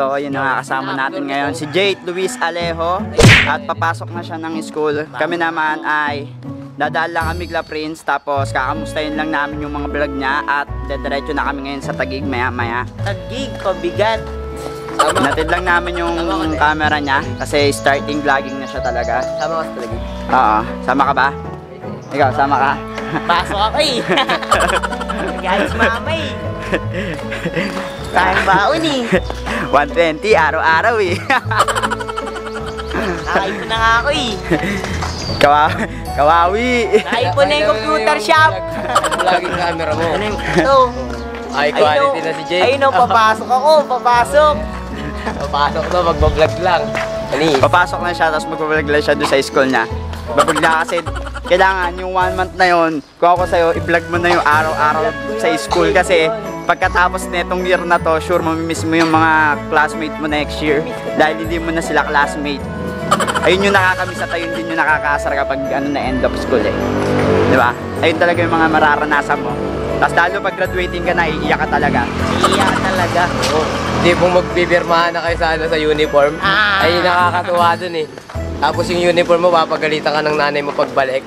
So, yun ang kasama natin ngayon. Si Jade Luis Alejo. At papasok na siya ng school. Kami naman ay dadaan lang kami kila Prince. Tapos kakamustahin lang namin yung mga vlog niya. At dediretso na kami ngayon sa Taguig maya-maya. Taguig, pabigat. Natid lang namin yung camera niya. Kasi starting vlogging na siya talaga. Sama ka sa Taguig? Oo. Sama ka ba? Ikaw, sama ka? Pasok ako eh. Guys, mama eh. Tayong baon eh. 120 araw-araw eh. Nakaipon na nga ako eh. Kawawi. Nakaipon na yung computer shop. Vlogging camera mo. Ano yung ito? High quality na si Jake. Ayun o, papasok ako. Papasok. Papasok na, magbablog lang. Papasok na siya, tapos magbablog lang siya doon sa school niya. Babagla kasi kailangan yung 1 month na yon, kung ako sa'yo, i-vlog mo na yung araw-araw sa school kasi pagkatapos netong year na to, sure mamimiss mo yung mga classmate mo next year dahil hindi mo na sila classmate. Ayun yung nakakamiss at ayun din yung nakakaasar kapag ano na end of school eh. Diba? Ayun talaga yung mga mararanasan mo. Tapos lalo pag graduating ka na, iiyak ka talaga. Iiyak ka talaga. Oh, hindi pong magbibirmahan na kayo sa uniform. Ay nakakatuwa dun eh. Tapos yung uniform mo, papagalitan ka ng nanay mo pagbalik.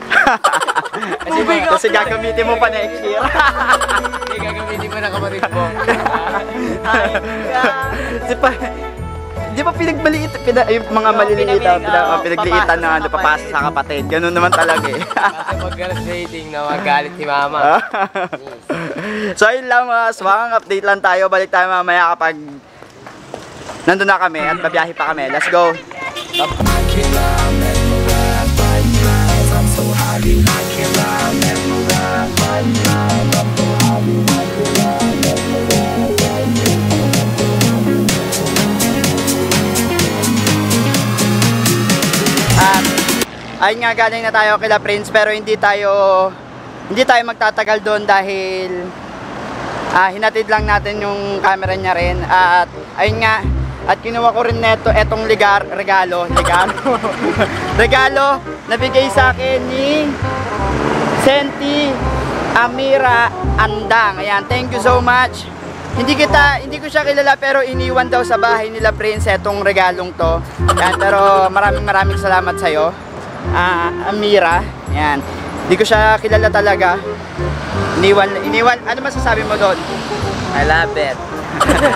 Kasi gagamitin mo pa next year. Hindi, gagamitin mo na kapatid mo. Di ba pinagbaliit, yung mga maliliit, pinagliitan na ano, papasa sa kapatid. Ganun naman talaga eh. Kasi pag graduating na magalit si mama. So ayun lang mga swang, update lang tayo. Balik tayo mamaya kapag nandun na kami at babiyahe pa kami. Let's go! Ayun nga, galing na tayo kila Prince pero hindi tayo magtatagal doon dahil hinatid lang natin yung camera niya rin at ayun nga, at kinuha ko rin neto etong regalo nabigay sa akin ni Senti Amira Andang. Ayan, thank you so much. Hindi ko siya kilala pero iniwan daw sa bahay nila Prince etong regalong to. Ayan, pero maraming salamat sa iyo. Amira. Ayan. Hindi ko siya kilala talaga. Iniwan. Ano masasabi mo doon? I love it.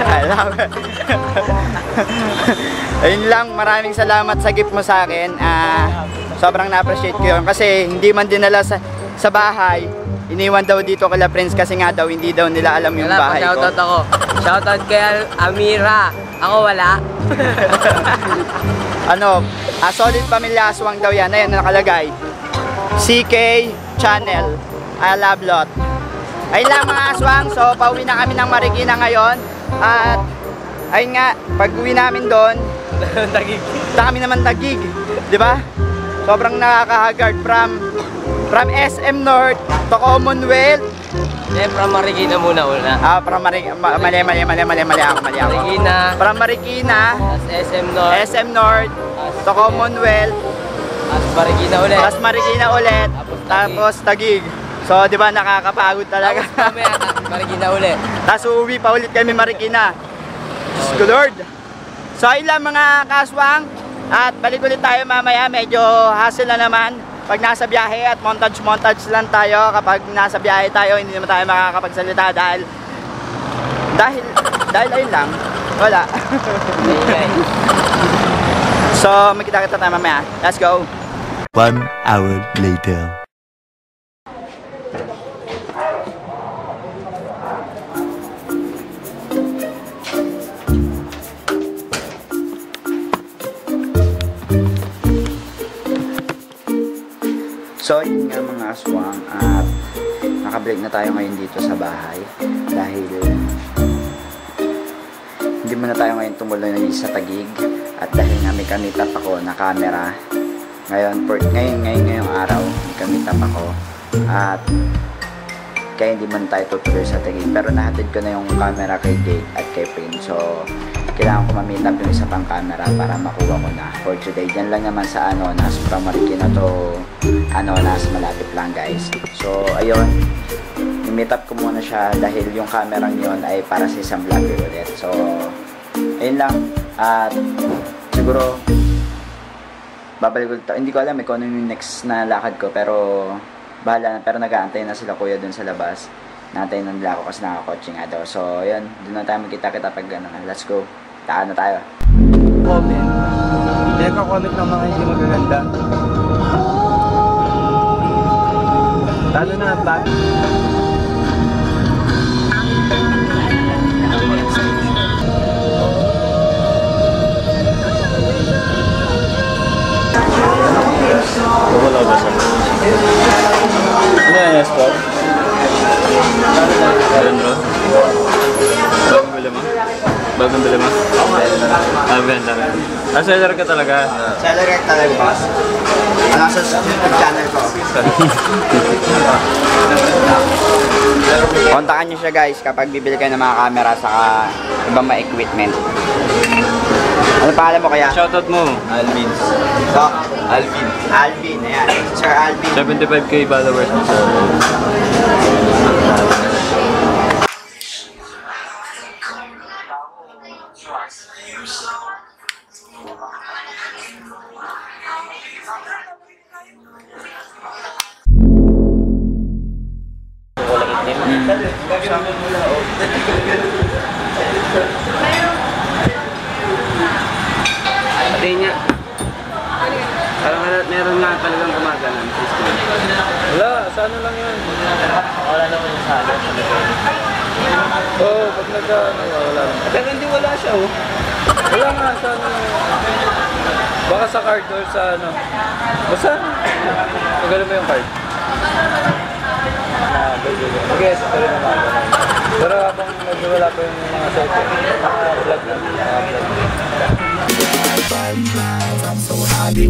I love it. Ayun lang, maraming salamat sa gift mo sa akin. Sobrang na-appreciate ko yun. Kasi hindi man dinala sa bahay. Iniwan daw dito kala Prince kasi nga daw hindi daw nila alam yung bahay ko. Shoutout ako. Shoutout kay Amira. Ako wala. Solid Pamilya Aswang daw yan. Ayan, nakalagay. CK Channel. I love lot. Ayun lang mga aswang. So, pauwi na kami ng Marikina ngayon. At, ayun nga, pag uwi namin doon, Taguig. kami naman Taguig. Diba? Sobrang nakaka-haggard from SM North to Commonwealth. From Marikina muna una. From Marikina. Mali ako. Marikina. From Marikina. SM North. To Commonwealth. Tapos Marikina ulit. Tapos Taguig. So, di ba nakakapagod talaga? Tapos mamaya, Marikina ulit. Tapos uuwi pa ulit kami Marikina. Diyos ko Lord. So, ayun lang mga kaswang. At balik ulit tayo mamaya. Medyo hassle na naman. Pag nasa biyahe at montage lang tayo. Kapag nasa biyahe tayo, hindi naman tayo makakapagsalita dahil ayun lang. Wala. So, magkita-kita tayo mamaya. Let's go. 1 hour later. So, yun nga mga aswang at nakabreak na tayo ngayon dito sa bahay dahil hindi muna tayo ngayon tumuloy na sa Taguig at dahil nga may kamitap ako na camera ngayong araw may kamitap ako at kaya hindi man tayo tutuloy sa Taguig pero nahatid ko na yung camera kay Jake at kay Prince. So, kailangan ko ma-meet up yung isa pang camera para makuha ko na for today. Diyan lang naman sa Anonas, from Marikina to Anonas, malapit lang guys. So ayun, i-meet up ko muna siya dahil yung camera yun ay para sa isang vlogger ulit. So ayun lang. At siguro babalik ulit. Hindi ko alam kung ano yung next na lakad ko, pero bahala na. Pero nag-aantay na sila kuya dun sa labas. Naantay na nila ako kasi nakakotse nga daw. So yun, dun na tayo magkita-kita pag ano, let's go. Taan na tayo. Comment. Pinagka-comment ng mga hindi magaganda. Talo na ang bag. Wala ba siya? Ano yan, Escort? Meron bro? Bagong bili mo? Bagong bili mo? Benta. Seller ka talaga? Seller ka talaga, boss. Ano sa YouTube channel ko? Kontakan nyo siya guys kapag bibili kayo ng mga camera saka ibang mga equipment. Ano pangalan mo kaya? Shoutout mo. Alvin. So, Alvin, ayan. Sir Alvin. 75k followers mo. Pati niya. Parang meron nga talagang gumagalan sa school. Wala, sa ano lang yun? Wala naman yung sala. Oo, pag wala lang. Pero hindi wala siya oh. Wala nga, sa ano lang yun? Baka sa card or sa ano. Basta, magaling mo yung card. Okay, sa tuloy naman. Pero habang nagwala pa yung mga second, mga vlog lang. I'm so happy.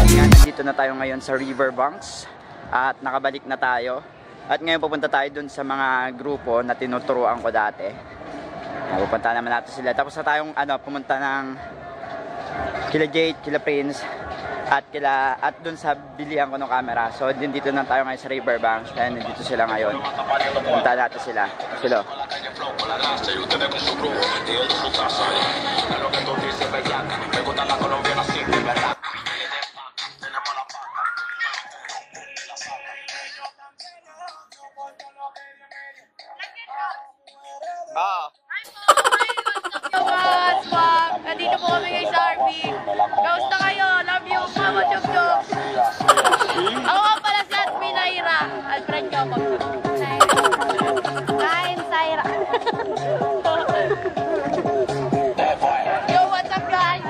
Nandito na tayo ngayon sa Riverbanks at nakabalik na tayo. At ngayon pupunta tayo dun sa mga grupo na tinuturuan ko dati. Pupunta naman natin sila. Tapos na tayong pumunta ng kila Jade, kila Prince at dun sa bilihan ko ng camera. So dito na tayo ngayon sa Riverbanks. Kaya nandito sila ngayon. Pupunta natin sila. Sila. Nandito po kami kay Sarby. Kamusta kayo? Love you, Mama Chok Chok. Ako nga pala si Admin Naira. At friend ko ako. Kain, Saira. Yo, what's up guys?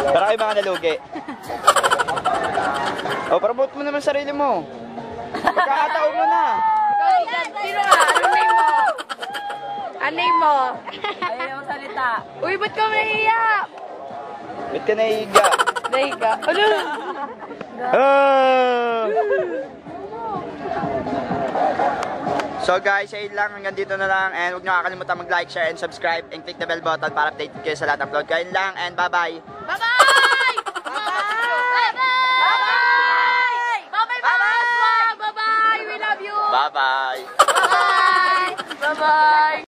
Para kayo mga nalugi. Promote mo naman sarili mo. Pagkakataon mo na. Ikaw dyan, sino ka? Anong name mo? Anong name mo? Ayaw mo salita. Uy, ba't ka naiiyak? Ba't ka naiiga? Naiiga? Ano? So guys, ayun lang. Hanggang dito na lang. And huwag nyo kakalimutan mag-like, share, and subscribe. And click the bell button para update kayo sa lahat ng upload. Kaya lang. And bye-bye. Bye-bye! Bye-bye! Bye-bye! Bye-bye! Bye-bye! We love you! Bye-bye. Bye-bye! Bye-bye!